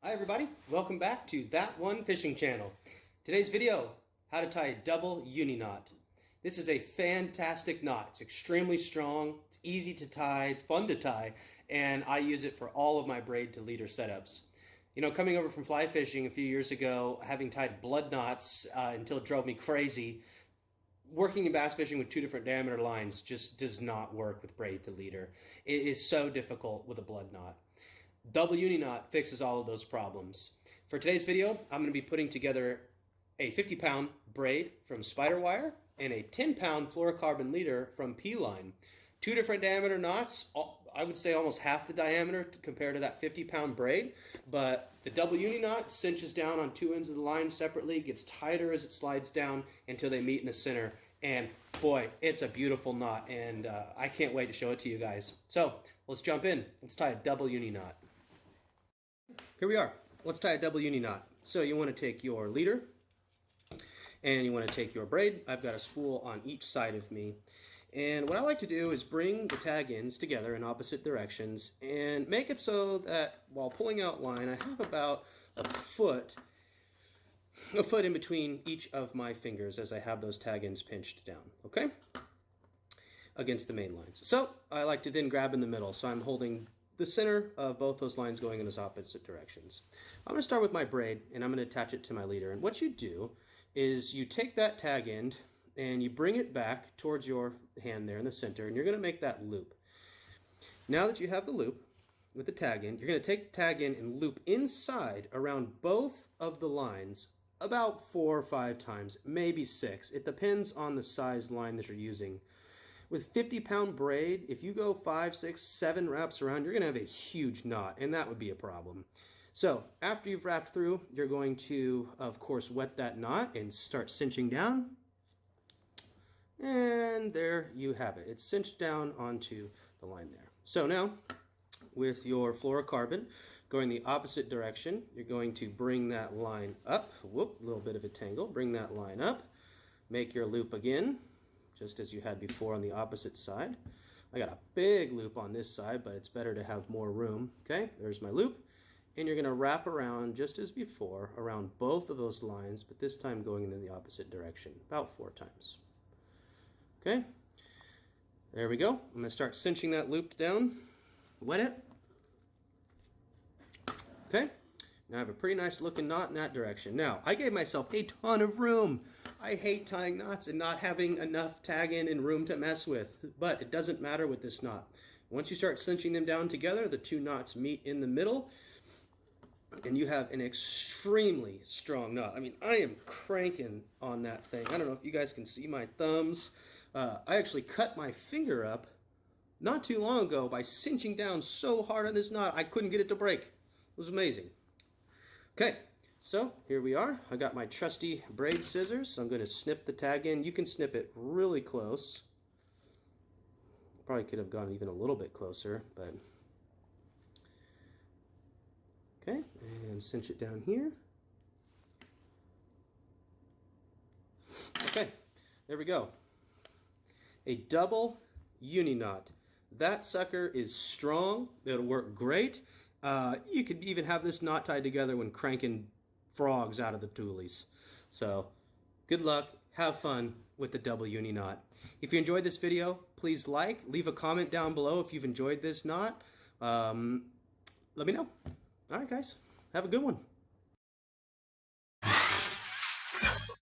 Hi everybody, welcome back to That One Fishing Channel. Today's video, how to tie a double uni knot. This is a fantastic knot. It's extremely strong, it's easy to tie, it's fun to tie, and I use it for all of my braid to leader setups. You know, coming over from fly fishing a few years ago, having tied blood knots until it drove me crazy, working in bass fishing with two different diameter lines just does not work with braid to leader. It is so difficult with a blood knot. Double Uni Knot fixes all of those problems. For today's video, I'm going to be putting together a 50-pound braid from spider wire and a 10-pound fluorocarbon leader from P-line. Two different diameter knots, I would say almost half the diameter compared to that 50-pound braid, but the double uni knot cinches down on two ends of the line separately, gets tighter as it slides down until they meet in the center, and boy, it's a beautiful knot, and I can't wait to show it to you guys. So, let's jump in. Let's tie a double uni knot. Here we are. Let's tie a double uni knot. So you want to take your leader and you want to take your braid. I've got a spool on each side of me. And what I like to do is bring the tag ends together in opposite directions and make it so that while pulling out line, I have about a foot in between each of my fingers as I have those tag ends pinched down, okay? Against the main lines. So I like to then grab in the middle. So I'm holding the center of both those lines going in those opposite directions. I'm going to start with my braid and I'm going to attach it to my leader. And what you do is you take that tag end and you bring it back towards your hand there in the center, and you're going to make that loop. Now that you have the loop with the tag end, you're going to take the tag end and loop inside around both of the lines about 4 or 5 times, maybe 6. It depends on the size line that you're using. With 50-pound braid, if you go 5, 6, 7 wraps around, you're going to have a huge knot, and that would be a problem. So after you've wrapped through, you're going to, of course, wet that knot and start cinching down. And there you have it. It's cinched down onto the line there. So now, with your fluorocarbon going the opposite direction, you're going to bring that line up. Whoop, a little bit of a tangle. Bring that line up. Make your loop again, just as you had before on the opposite side. I got a big loop on this side, but it's better to have more room. Okay, there's my loop. And you're going to wrap around just as before, around both of those lines, but this time going in the opposite direction, about 4 times. Okay, there we go. I'm going to start cinching that loop down. Wet it. Okay, now I have a pretty nice looking knot in that direction. Now, I gave myself a ton of room. I hate tying knots and not having enough tag in and room to mess with, but it doesn't matter with this knot. Once you start cinching them down together, the two knots meet in the middle, and you have an extremely strong knot. I mean, I am cranking on that thing. I don't know if you guys can see my thumbs. I actually cut my finger up not too long ago by cinching down so hard on this knot, I couldn't get it to break. It was amazing. Okay. So here we are. I got my trusty braid scissors. So I'm going to snip the tag in. You can snip it really close. Probably could have gone even a little bit closer, but okay. And cinch it down here. Okay, there we go. A double uni knot. That sucker is strong. It'll work great. You could even have this knot tied together when cranking frogs out of the toolies. So good luck, have fun with the double uni knot. If you enjoyed this video, please leave a comment down below if you've enjoyed this knot. Let me know. All right guys, have a good one.